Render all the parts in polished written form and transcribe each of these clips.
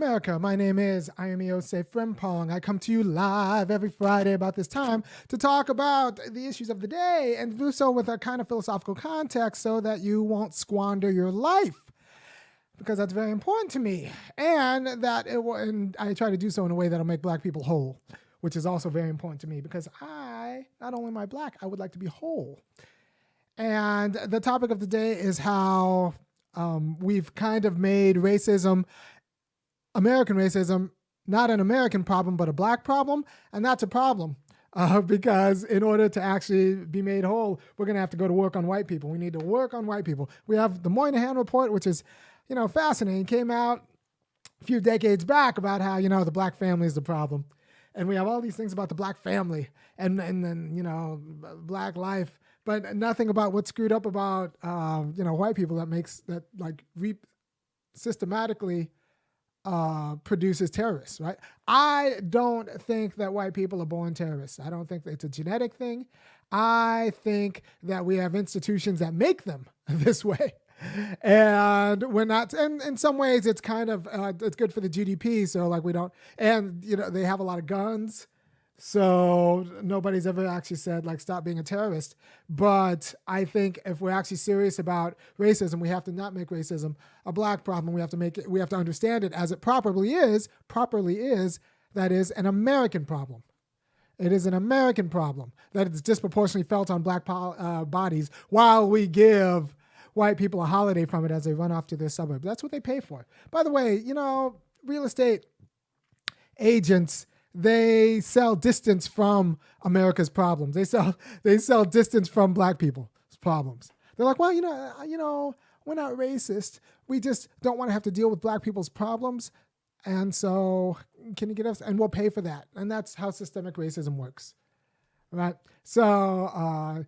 America, I am Osei-Frimpong. I come to you live every Friday about this time to talk about the issues of the day and do so with a kind of philosophical context so that you won't squander your life, because that's very important to me. And and I try to do so in a way that'll make Black people whole, which is also very important to me because not only am I Black, I would like to be whole. And the topic of the day is how we've kind of made racism, American racism, not an American problem, but a Black problem. And that's a problem because in order to actually be made whole, we're going to have to go to work on white people. We need to work on white people. We have the Moynihan Report, which is, fascinating. It came out a few decades back about how, the Black family is the problem. And we have all these things about the Black family and then, Black life, but nothing about what's screwed up about, white people that systematically produces terrorists, right? I don't think that white people are born terrorists. I don't think that it's a genetic thing. I think that we have institutions that make them this way. And we're not, and in some ways it's kind of, it's good for the GDP. So we don't, and they have a lot of guns. So nobody's ever actually said stop being a terrorist. But I think if we're actually serious about racism, we have to not make racism a Black problem. We have to understand it as it properly is, that is an American problem. It is an American problem that it's disproportionately felt on Black bodies while we give white people a holiday from it as they run off to their suburbs. That's what they pay for. By the way, real estate agents, they sell distance from America's problems. They sell distance from Black people's problems. They're like, well, we're not racist. We just don't want to have to deal with Black people's problems. And so can you get us? And we'll pay for that. And that's how systemic racism works. Right? So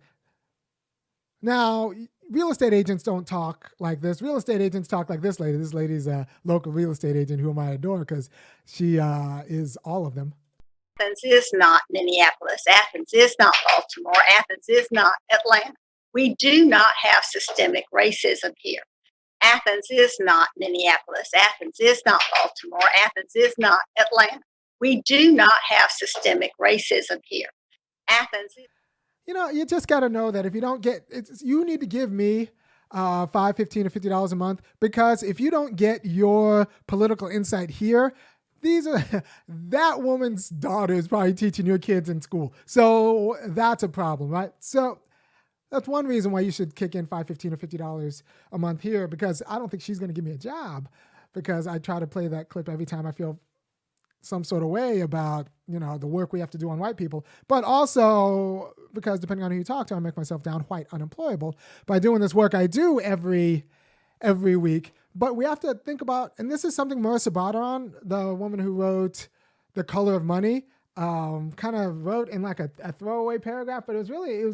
now real estate agents don't talk like this. Real estate agents talk like this lady. This lady's a local real estate agent whom I adore because she is all of them. Athens is not Minneapolis. Athens is not Baltimore. Athens is not Atlanta. We do not have systemic racism here. Athens is not Minneapolis. Athens is not Baltimore. Athens is not Atlanta. We do not have systemic racism here. Athens is... you just got to know that if you don't get it, you need to give me $5, $15, or $50 a month, because if you don't get your political insight here, that woman's daughter is probably teaching your kids in school. So that's a problem, right? So that's one reason why you should kick in $5, $15, or $50 a month here, because I don't think she's going to give me a job, because I try to play that clip every time I feel some sort of way about, the work we have to do on white people, but also because depending on who you talk to, I make myself down white unemployable by doing this work I do every week. But we have to think about, and this is something Marissa Bardaran, the woman who wrote The Color of Money, kind of wrote in a throwaway paragraph, but it was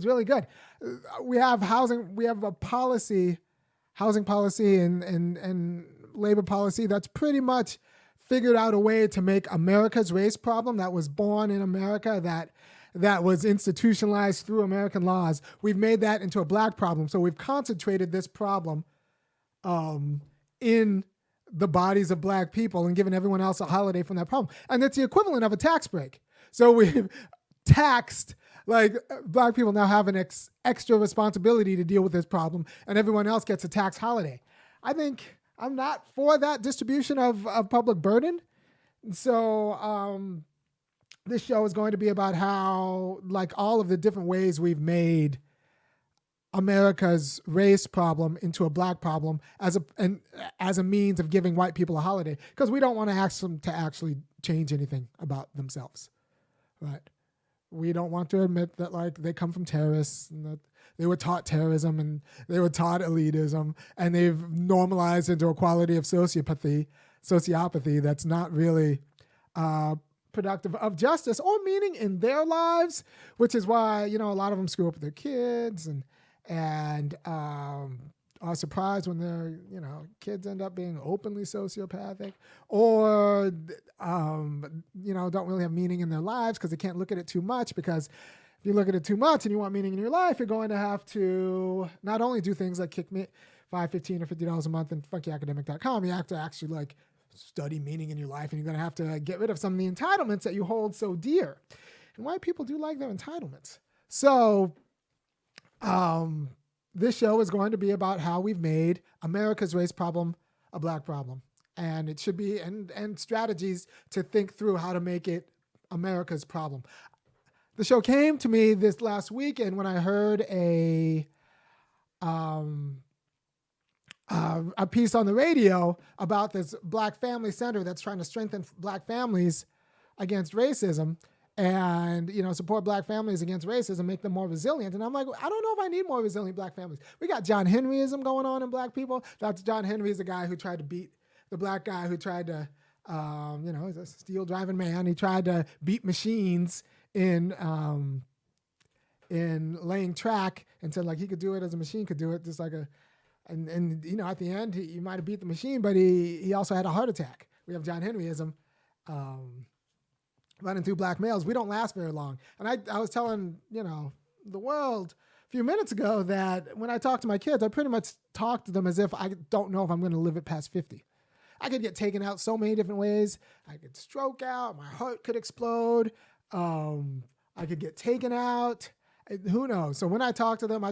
really good. We have housing policy and labor policy that's pretty much figured out a way to make America's race problem that was born in America, that was institutionalized through American laws. We've made that into a Black problem. So we've concentrated this problem in the bodies of Black people and given everyone else a holiday from that problem. And it's the equivalent of a tax break. So we've taxed, Black people now have an extra responsibility to deal with this problem, and everyone else gets a tax holiday. I think I'm not for that distribution of public burden. So this show is going to be about how, all of the different ways we've made America's race problem into a Black problem as a means of giving white people a holiday, because we don't want to ask them to actually change anything about themselves, right? We don't want to admit that they come from terrorists and that they were taught terrorism and they were taught elitism, and they've normalized into a quality of sociopathy that's not really productive of justice or meaning in their lives, which is why, a lot of them screw up with their kids and are surprised when their, kids end up being openly sociopathic or, don't really have meaning in their lives because they can't look at it too much, because if you look at it too much and you want meaning in your life, you're going to have to not only do things like kick me $5, $15, or $50 a month in funkyacademic.com, you have to actually study meaning in your life, and you're going to have to get rid of some of the entitlements that you hold so dear. And white people do like their entitlements. So this show is going to be about how we've made America's race problem a black problem. And it should be, and strategies to think through how to make it America's problem. The show came to me this last weekend when I heard a piece on the radio about this Black Family Center that's trying to strengthen Black families against racism and, support Black families against racism, make them more resilient. And I'm like, I don't know if I need more resilient Black families. We got John Henryism going on in Black people. That's John Henry is the guy who tried to beat the Black guy who tried to, he's a steel driving man. He tried to beat machines in laying track and said like he could do it as a machine could do it, just like and at the end he might have beat the machine, but he also had a heart attack. We have John Henryism running through Black males. We don't last very long. And I was telling the world a few minutes ago that when I talk to my kids, I pretty much talk to them as if I don't know if I'm going to live it past 50. I could get taken out so many different ways. I could stroke out. My heart could explode. I could get taken out. Who knows? So when I talk to them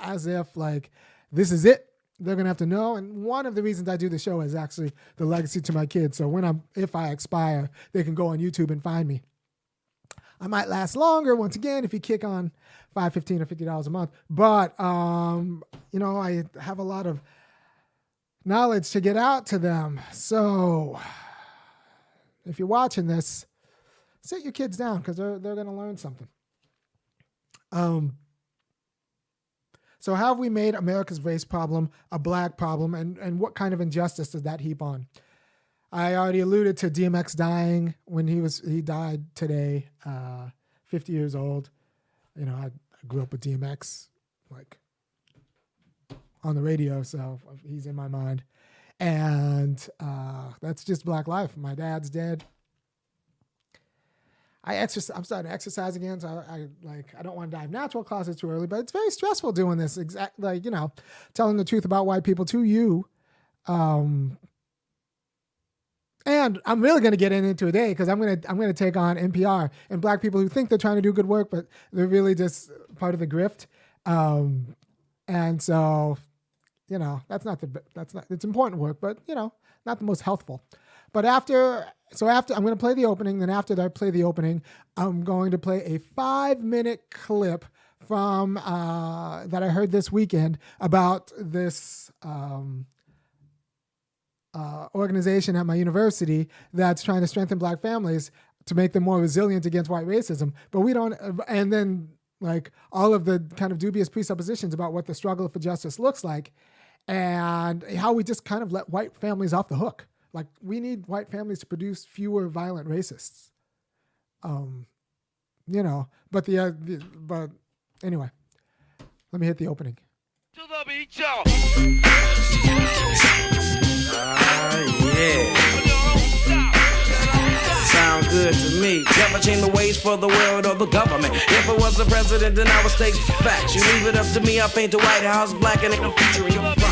as if like, this is it. They're going to have to know. And one of the reasons I do the show is actually the legacy to my kids. So if I expire, they can go on YouTube and find me. I might last longer once again if you kick on $5, $15, or $50 a month. But, I have a lot of knowledge to get out to them. So if you're watching this, sit your kids down because they're going to learn something. So how have we made America's race problem a black problem, and what kind of injustice does that heap on? I already alluded to DMX dying when he died today, 50 years old. I grew up with DMX, like on the radio, so he's in my mind. And that's just black life. My dad's dead. I'm starting to exercise again, so I don't want to die of natural causes too early, but it's very stressful doing this. Telling the truth about white people to you. And I'm really going to get into today because I'm going to take on NPR and black people who think they're trying to do good work, but they're really just part of the grift. And so, it's important work, but not the most healthful. But after I'm going to play the opening. Then after I play the opening, I'm going to play a 5-minute clip from that I heard this weekend about this organization at my university that's trying to strengthen black families to make them more resilient against white racism. But we don't, and then like all of the kind of dubious presuppositions about what the struggle for justice looks like and how we just kind of let white families off the hook. Like we need white families to produce fewer violent racists. But anyway, let me hit the opening. To the beat, y'all. Yeah. Sound good to me. Never change the ways for the world or the government. If I was the president, then I would state facts. You leave it up to me, I paint the White House black and ain't no future in your front.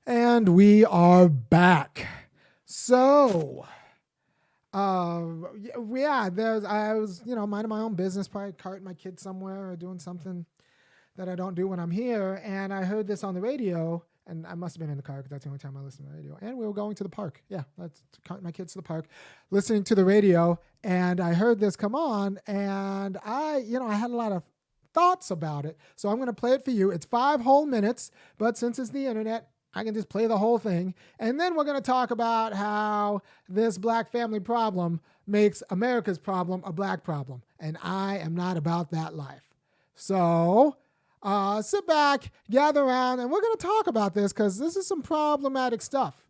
And we are back. So, I was, minding my own business, probably carting my kids somewhere or doing something that I don't do when I'm here. And I heard this on the radio, and I must have been in the car because that's the only time I listen to the radio. And we were going to the park. Yeah, that's carting my kids to the park, listening to the radio. And I heard this come on, and I had a lot of thoughts about it. So I'm going to play it for you. It's 5 whole minutes, but since it's the internet, I can just play the whole thing. And then we're going to talk about how this black family problem makes America's problem a black problem. And I am not about that life. So sit back, gather around, and we're going to talk about this because this is some problematic stuff.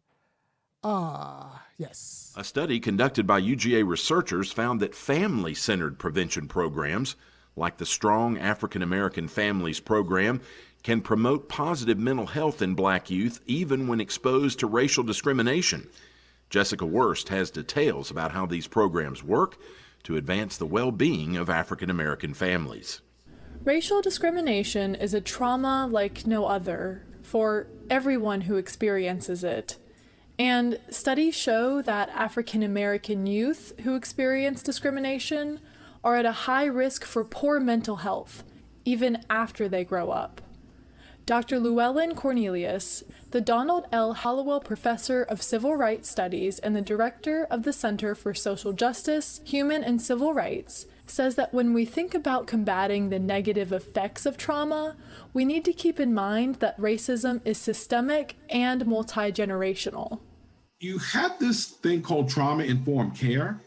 Yes. A study conducted by UGA researchers found that family-centered prevention programs like the Strong African American Families Program can promote positive mental health in black youth even when exposed to racial discrimination. Jessica Wurst has details about how these programs work to advance the well-being of African American families. Racial discrimination is a trauma like no other for everyone who experiences it. And studies show that African American youth who experience discrimination are at a high risk for poor mental health, even after they grow up. Dr. Llewellyn Cornelius, the Donald L. Hallowell Professor of Civil Rights Studies and the Director of the Center for Social Justice, Human and Civil Rights, says that when we think about combating the negative effects of trauma, we need to keep in mind that racism is systemic and multi-generational. You have this thing called trauma-informed care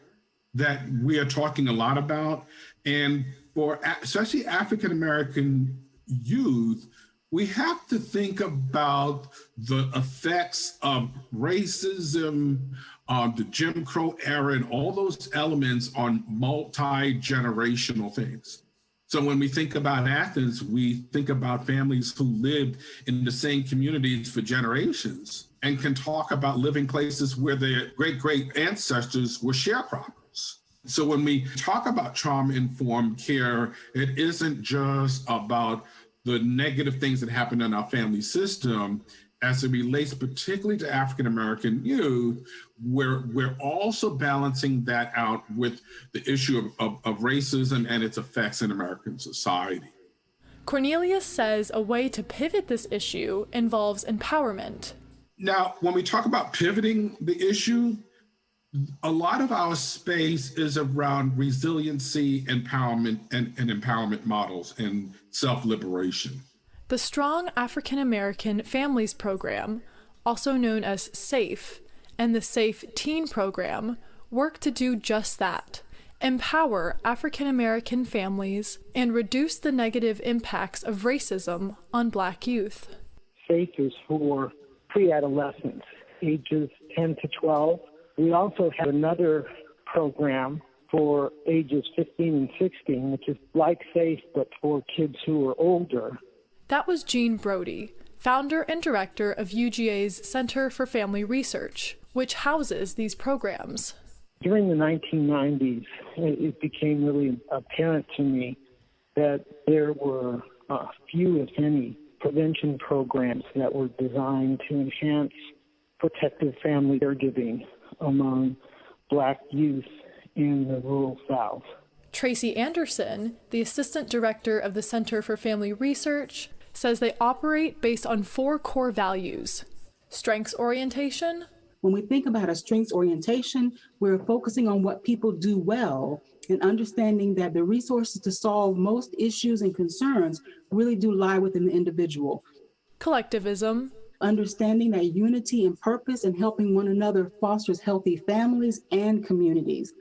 that we are talking a lot about. And for especially African-American youth, we have to think about the effects of racism, the Jim Crow era, and all those elements on multi-generational things. So when we think about Athens, we think about families who lived in the same communities for generations and can talk about living places where their great-great ancestors were sharecroppers. So when we talk about trauma-informed care, it isn't just about the negative things that happen in our family system as it relates particularly to African-American youth, we're also balancing that out with the issue of racism and its effects in American society. Cornelius says a way to pivot this issue involves empowerment. Now, when we talk about pivoting the issue, a lot of our space is around resiliency, empowerment, and empowerment models and self-liberation. The Strong African American Families Program, also known as SAFE, and the SAFE Teen Program work to do just that, empower African American families and reduce the negative impacts of racism on Black youth. SAFE is for pre-adolescents, ages 10 to 12. We also have another program for ages 15 and 16, which is like SAFE, but for kids who are older. That was Jean Brody, founder and director of UGA's Center for Family Research, which houses these programs. During the 1990s, it became really apparent to me that there were few, if any, prevention programs that were designed to enhance protective family caregiving among Black youth in the rural South. Tracy Anderson, the assistant director of the Center for Family Research, says they operate based on 4 core values: strengths orientation. When we think about a strengths orientation, we're focusing on what people do well and understanding that the resources to solve most issues and concerns really do lie within the individual. Collectivism. Understanding that unity and purpose and helping one another fosters healthy families and communities.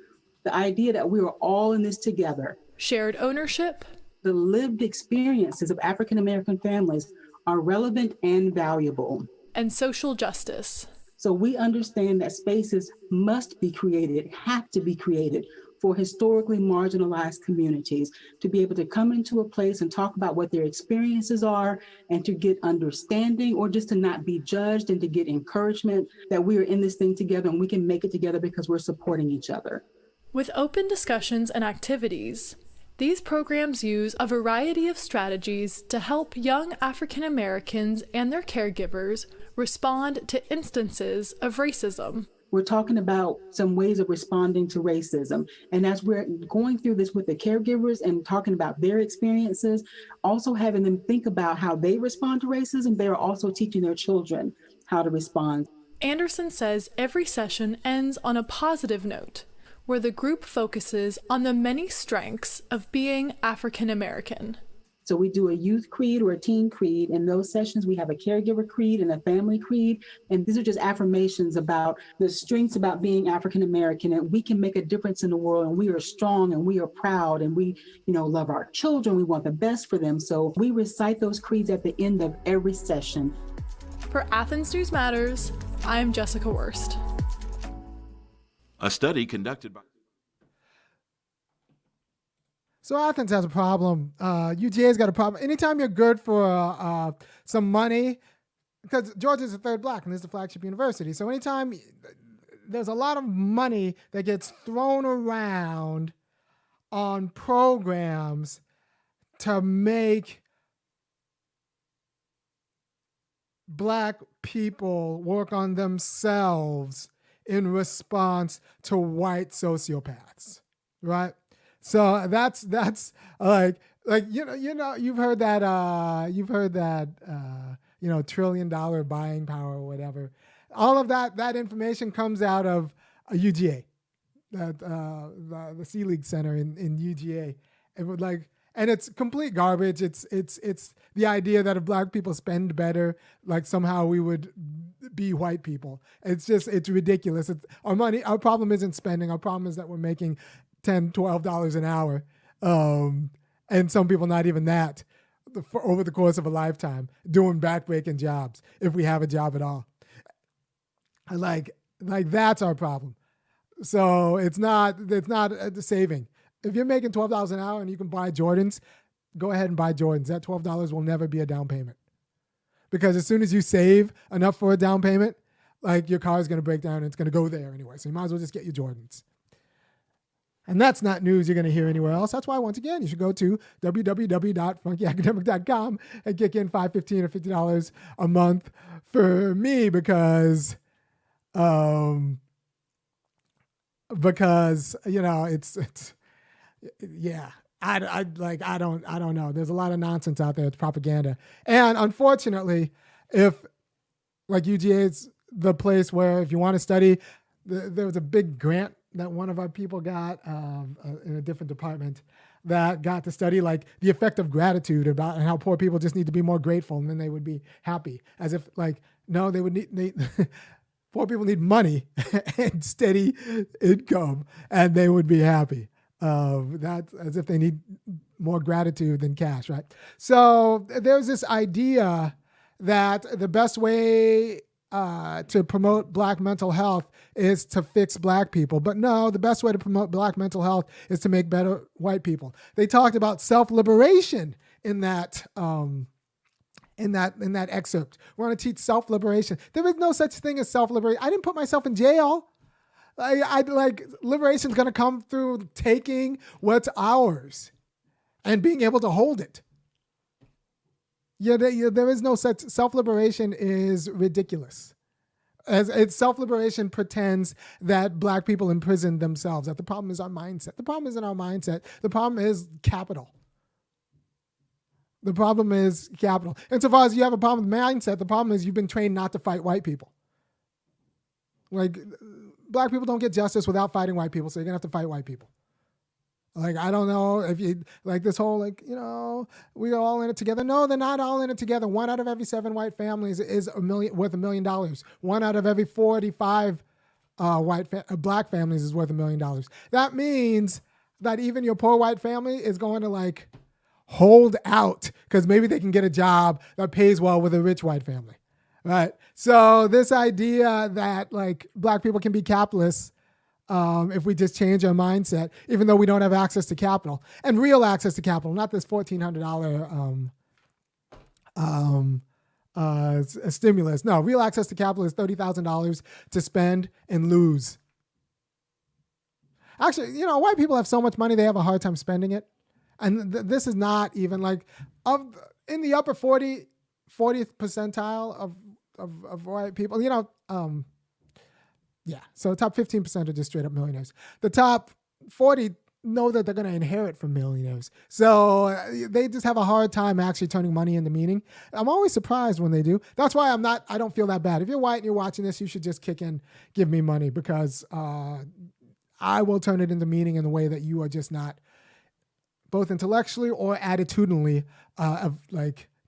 The idea that we are all in this together. Shared ownership. The lived experiences of African American families are relevant and valuable. And social justice. So we understand that spaces must be created, have to be created for historically marginalized communities to be able to come into a place and talk about what their experiences are and to get understanding or just to not be judged and to get encouragement that we are in this thing together and we can make it together because we're supporting each other. With open discussions and activities, these programs use a variety of strategies to help young African Americans and their caregivers respond to instances of racism. We're talking about some ways of responding to racism. And as we're going through this with the caregivers and talking about their experiences, also having them think about how they respond to racism, they're also teaching their children how to respond. Anderson says every session ends on a positive note, where the group focuses on the many strengths of being African American. So we do a youth creed or a teen creed. In those sessions, we have a caregiver creed and a family creed. And these are just affirmations about the strengths about being African American, and we can make a difference in the world, and we are strong and we are proud, and we, love our children. We want the best for them. So we recite those creeds at the end of every session. For Athens News Matters, I'm Jessica Wurst. A study conducted by... So Athens has a problem. UGA's got a problem. Anytime you're good for some money, because Georgia's the third Black and this is the flagship university. So anytime there's a lot of money that gets thrown around on programs to make Black people work on themselves in response to white sociopaths, right? So that's like you've heard that $1 trillion buying power or whatever. All of that information comes out of UGA, the Sea League Center in UGA. It would and it's complete garbage. It's the idea that if Black people spend better, like somehow we would be white people. It's ridiculous. Our problem isn't spending. Our problem is that we're making $10, $12 an hour. And some people not even that over the course of a lifetime doing backbreaking jobs, if we have a job at all. Like that's our problem. So it's not a saving. If you're making $12 an hour and you can buy Jordans, go ahead and buy Jordans. That $12 will never be a down payment. Because as soon as you save enough for a down payment, like your car is going to break down and it's going to go there anyway. So you might as well just get your Jordans. And that's not news you're going to hear anywhere else. That's why, once again, you should go to www.funkyacademic.com and kick in $5, $15, or $50 a month for me because it's yeah. I don't know. There's a lot of nonsense out there. It's propaganda. And unfortunately, if like UGA is the place where if you want to study, there was a big grant that one of our people got in a different department that got to study like the effect of gratitude about and how poor people just need to be more grateful and then they would be happy. As if no, they would need poor people need money and steady income and they would be happy. That's as if they need more gratitude than cash, right? So there's this idea that the best way to promote Black mental health is to fix Black people. But no, the best way to promote Black mental health is to make better white people. They talked about self-liberation in that excerpt. We're going to teach self-liberation. There is no such thing as self-liberation. I didn't put myself in jail. Liberation is going to come through taking what's ours and being able to hold it. There is no such self-liberation is ridiculous. As self-liberation pretends that Black people imprison themselves. That the problem is our mindset. The problem isn't our mindset. The problem is capital. The problem is capital. Insofar as you have a problem with mindset, the problem is you've been trained not to fight white people. Black people don't get justice without fighting white people, so you're gonna have to fight white people. I don't know if you this whole we're all in it together. No, they're not all in it together. 1 out of every 7 white families is worth $1 million. 1 out of every 45 Black families is worth $1 million. That means that even your poor white family is going to hold out because maybe they can get a job that pays well with a rich white family. Right. So this idea that Black people can be capitalists if we just change our mindset, even though we don't have access to capital and real access to capital, not this $1,400 stimulus. No, real access to capital is $30,000 to spend and lose. Actually, white people have so much money, they have a hard time spending it. And this is not even in the upper 40th percentile of white people, so the top 15% are just straight up millionaires. The top 40 know that they're going to inherit from millionaires. So they just have a hard time actually turning money into meaning. I'm always surprised when they do. That's why I don't feel that bad. If you're white and you're watching this, you should just kick in, give me money because I will turn it into meaning in the way that you are just not both intellectually or attitudinally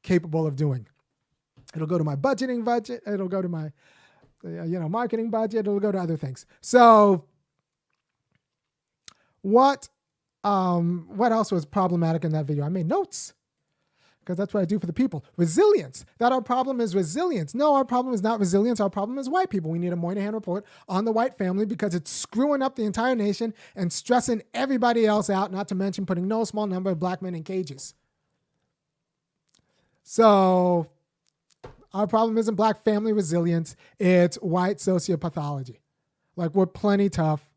capable of doing. It'll go to my budgeting budget. It'll go to my, marketing budget. It'll go to other things. So, what else was problematic in that video? I made notes because that's what I do for the people. Resilience. That our problem is resilience. No, our problem is not resilience. Our problem is white people. We need a Moynihan report on the white family because it's screwing up the entire nation and stressing everybody else out, not to mention putting no small number of Black men in cages. So our problem isn't Black family resilience. It's white sociopathology. We're plenty tough.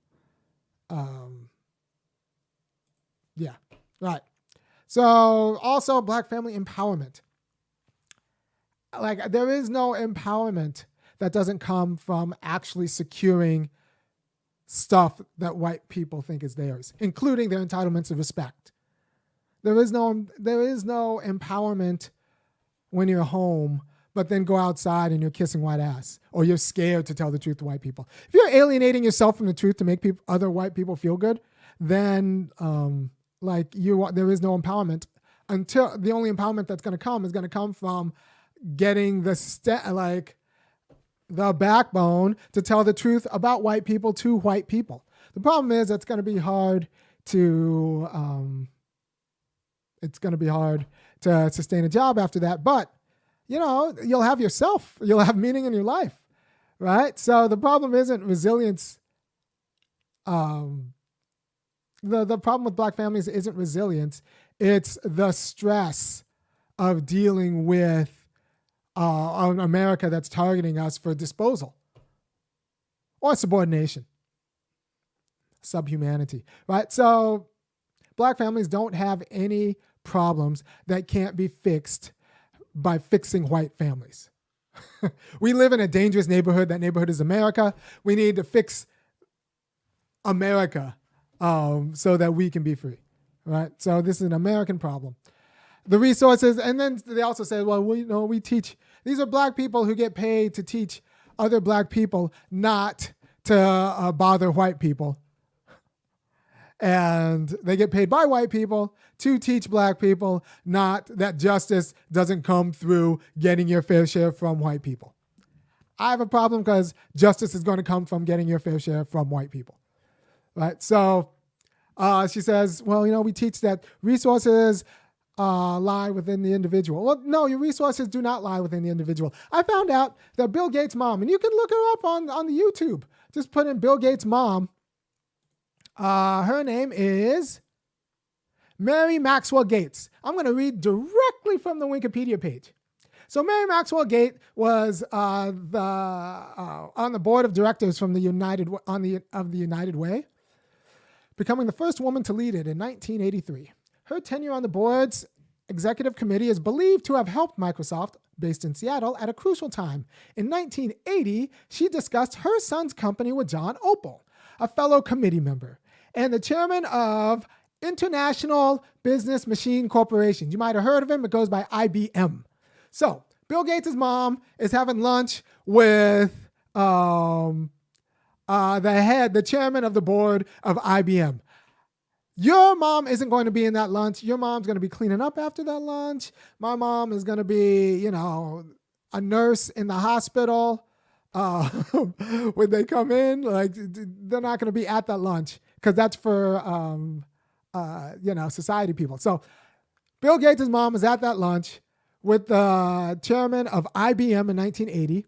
Yeah, right. So also Black family empowerment. Like there is no empowerment that doesn't come from actually securing stuff that white people think is theirs, including their entitlements of respect. There is no empowerment when you're home, but then go outside and you're kissing white ass, or you're scared to tell the truth to white people. If you're alienating yourself from the truth to make other white people feel good, then there is no empowerment. Until the only empowerment that's going to come is going to come from getting the backbone to tell the truth about white people to white people. The problem is it's going to be hard to sustain a job after that. But you'll have yourself. You'll have meaning in your life, right? So the problem isn't resilience. The problem with Black families isn't resilience. It's the stress of dealing with an America that's targeting us for disposal or subordination, subhumanity, right? So Black families don't have any problems that can't be fixed by fixing white families. We live in a dangerous neighborhood. That neighborhood is America. We need to fix America so that we can be free, right? So this is an American problem. The resources, and then they also say, well, we teach, these are Black people who get paid to teach other Black people not to bother white people. And they get paid by white people to teach Black people not that justice doesn't come through getting your fair share from white people. I have a problem because justice is going to come from getting your fair share from white people, right? So she says, well, we teach that resources lie within the individual. Well, no, your resources do not lie within the individual. I found out that Bill Gates' mom, and you can look her up on the YouTube. Just put in Bill Gates' mom. Her name is Mary Maxwell Gates. I'm going to read directly from the Wikipedia page. So Mary Maxwell Gates was on the board of directors from the United Way, becoming the first woman to lead it in 1983. Her tenure on the board's executive committee is believed to have helped Microsoft, based in Seattle, at a crucial time. In 1980, she discussed her son's company with John Opel, a fellow committee member, and the chairman of International Business Machine Corporation. You might have heard of him. It goes by IBM. So Bill Gates' mom is having lunch with the chairman of the board of IBM. Your mom isn't going to be in that lunch. Your mom's going to be cleaning up after that lunch. My mom is going to be, a nurse in the hospital. When they come in, they're not going to be at that lunch because that's for, society people. So Bill Gates' mom is at that lunch with the chairman of IBM in 1980.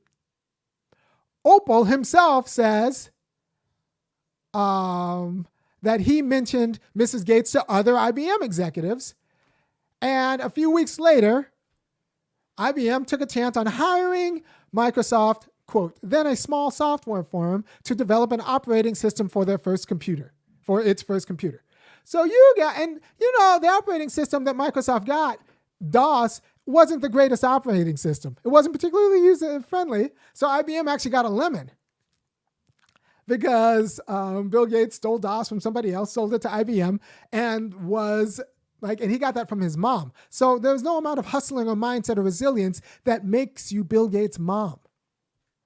Opel himself says that he mentioned Mrs. Gates to other IBM executives. And a few weeks later, IBM took a chance on hiring Microsoft, quote, then a small software firm, to develop an operating system for its first computer. So the operating system that Microsoft got, DOS, wasn't the greatest operating system. It wasn't particularly user-friendly, so IBM actually got a lemon because Bill Gates stole DOS from somebody else, sold it to IBM, and and he got that from his mom. So there's no amount of hustling or mindset or resilience that makes you Bill Gates' mom,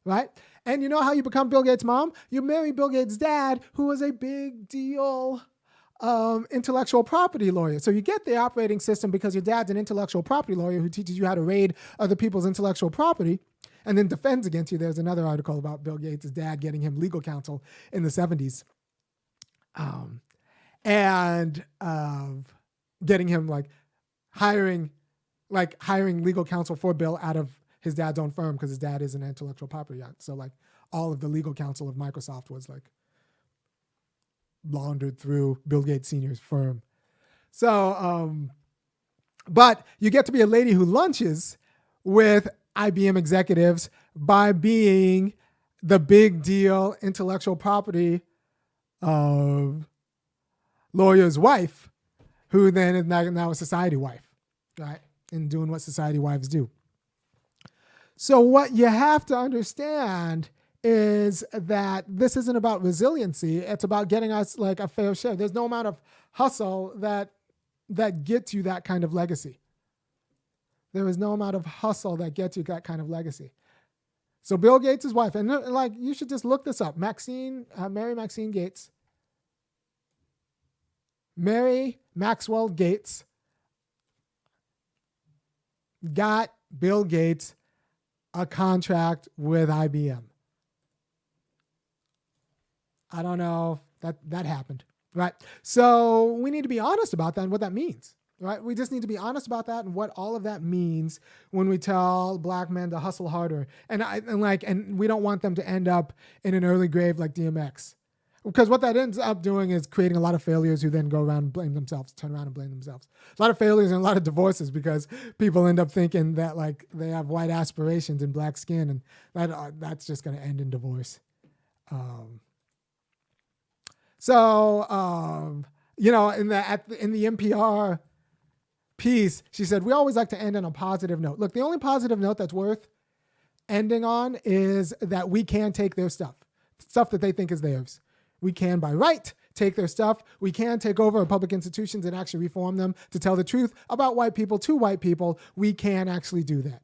right? And you know how you become Bill Gates' mom? You marry Bill Gates' dad, who was a big deal intellectual property lawyer. So you get the operating system because your dad's an intellectual property lawyer who teaches you how to raid other people's intellectual property and then defends against you. There's another article about Bill Gates' dad getting him legal counsel in the 70s. Getting him hiring legal counsel for Bill out of his dad's own firm because his dad is an intellectual property. So all of the legal counsel of Microsoft was laundered through Bill Gates Sr.'s firm. So, but you get to be a lady who lunches with IBM executives by being the big deal intellectual property lawyer's wife who then is now a society wife, right? And doing what society wives do. So what you have to understand is that this isn't about resiliency. It's about getting us like a fair share. There's no amount of hustle that gets you that kind of legacy. There is no amount of hustle that gets you that kind of legacy. So Bill Gates' wife, and like you should just look this up. Mary Maxine Gates. Mary Maxwell Gates got Bill Gates a contract with IBM. I don't know if that happened, right? So we need to be honest about that and what that means, right? We just need to be honest about that and what all of that means when we tell black men to hustle harder. And we don't want them to end up in an early grave like DMX. Because what that ends up doing is creating a lot of failures who then go around and blame themselves, turn around and blame themselves. A lot of failures and a lot of divorces because people end up thinking that like they have white aspirations and black skin, and that's just going to end in divorce. You know, in the NPR piece, she said, we always like to end on a positive note. Look, the only positive note that's worth ending on is that we can take their stuff that they think is theirs. We can, by right, take their stuff. We can take over public institutions and actually reform them to tell the truth about white people to white people. We can actually do that.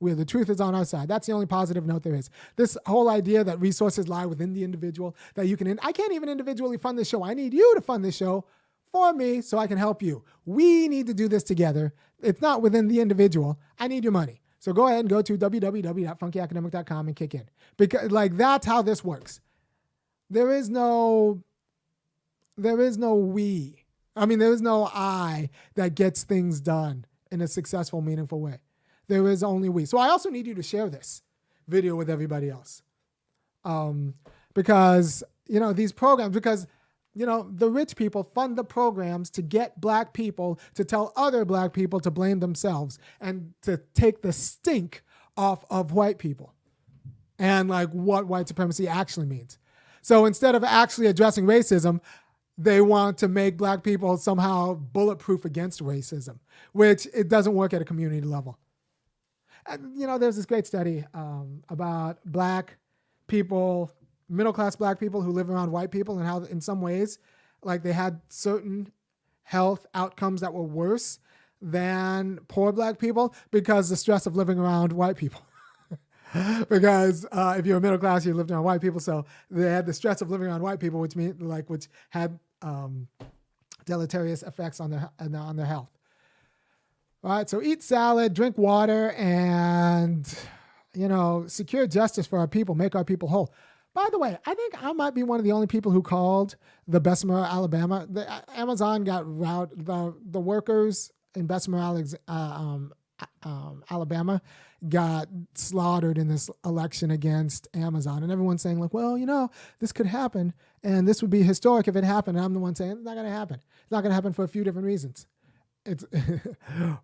Where the truth is on our side. That's the only positive note there is. This whole idea that resources lie within the individual, that you can, I can't even individually fund this show. I need you to fund this show for me so I can help you. We need to do this together. It's not within the individual. I need your money. So go ahead and go to www.funkyacademic.com and kick in. Because like that's how this works. There is no we. I mean, there is no I that gets things done in a successful, meaningful way. There is only we. So I also need you to share this video with everybody else. Because, you know, these programs, because, you know, the rich people fund the programs to get black people to tell other black people to blame themselves and to take the stink off of white people and like what white supremacy actually means. So instead of actually addressing racism, they want to make black people somehow bulletproof against racism, which it doesn't work at a community level. And, you know, there's this great study about black people, middle-class black people who live around white people and how in some ways, like they had certain health outcomes that were worse than poor black people because the stress of living around white people. Because if you're middle class, you lived around white people. So they had the stress of living around white people, which had deleterious effects on their health. All right, so eat salad, drink water, and, you know, secure justice for our people, make our people whole. By the way, I think I might be one of the only people who called the Bessemer, Alabama. Amazon got routed. The workers in Bessemer, Alabama got slaughtered in this election against Amazon. And everyone's saying like, well, you know, this could happen and this would be historic if it happened. And I'm the one saying it's not going to happen. It's not going to happen for a few different reasons. It's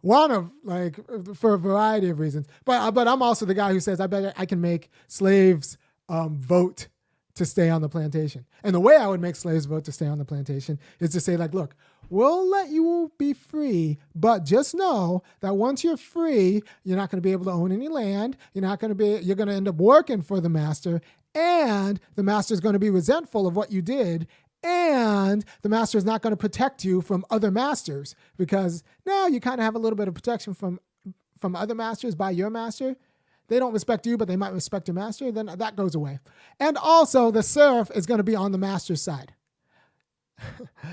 one of like for a variety of reasons. But I'm also the guy who says I bet I can make slaves vote to stay on the plantation. And the way I would make slaves vote to stay on the plantation is to say like, look, we'll let you be free, but just know that once you're free, you're not going to be able to own any land. You're going to end up working for the master, and the master is going to be resentful of what you did. And the master is not going to protect you from other masters because now you kind of have a little bit of protection from other masters by your master. They don't respect you, but they might respect your master. Then that goes away. And also the serf is going to be on the master's side.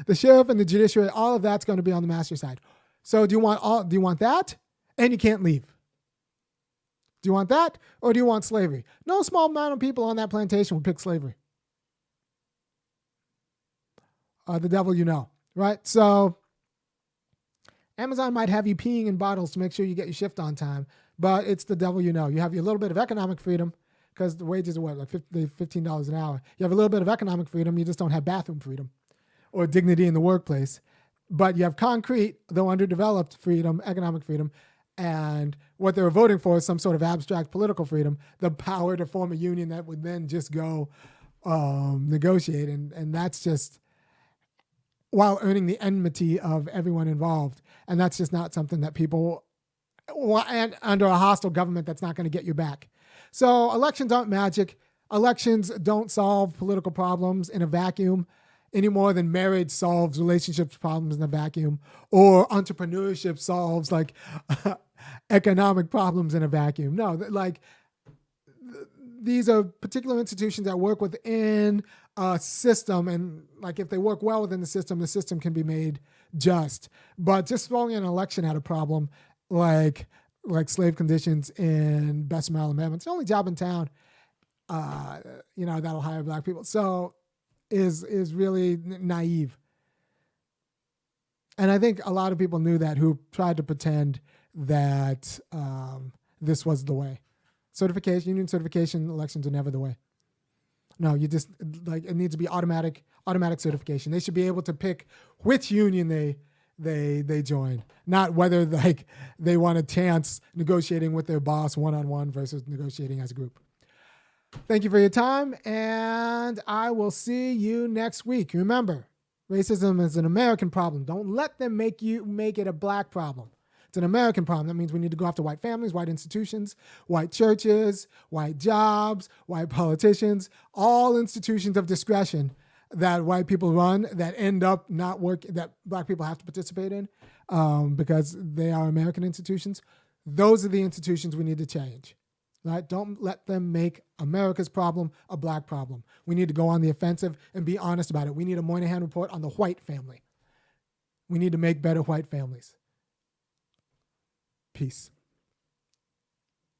The sheriff and the judiciary, all of that's going to be on the master's side. So do you want that? And you can't leave. Do you want that? Or do you want slavery? No small amount of people on that plantation would pick slavery. The devil you know, right? So Amazon might have you peeing in bottles to make sure you get your shift on time, but it's the devil you know. You have a little bit of economic freedom because the wages are what, like $15 an hour. You have a little bit of economic freedom. You just don't have bathroom freedom or dignity in the workplace. But you have concrete, though underdeveloped freedom, economic freedom. And what they were voting for is some sort of abstract political freedom, the power to form a union that would then just go negotiate. And that's just, while earning the enmity of everyone involved. And that's just not something that people, and under a hostile government, that's not going to get you back. So elections aren't magic. Elections don't solve political problems in a vacuum any more than marriage solves relationships problems in a vacuum, or entrepreneurship solves like economic problems in a vacuum. No, like these are particular institutions that work within a system, and like if they work well within the system can be made just. But just throwing an election at a problem like slave conditions in Bessemer, Alabama, it's the only job in town, that'll hire black people. So is really naive. And I think a lot of people knew that who tried to pretend that this was the way. Union certification elections are never the way. No, you just it needs to be automatic certification. They should be able to pick which union they join, not whether they want a chance negotiating with their boss one-on-one versus negotiating as a group. Thank you for your time, and I will see you next week. Remember, racism is an American problem. Don't let them make it a black problem. It's an American problem. That means we need to go after white families, white institutions, white churches, white jobs, white politicians, all institutions of discretion that white people run that end up not working, that black people have to participate in because they are American institutions. Those are the institutions we need to change. Right? Don't let them make America's problem a black problem. We need to go on the offensive and be honest about it. We need a Moynihan report on the white family. We need to make better white families. Peace.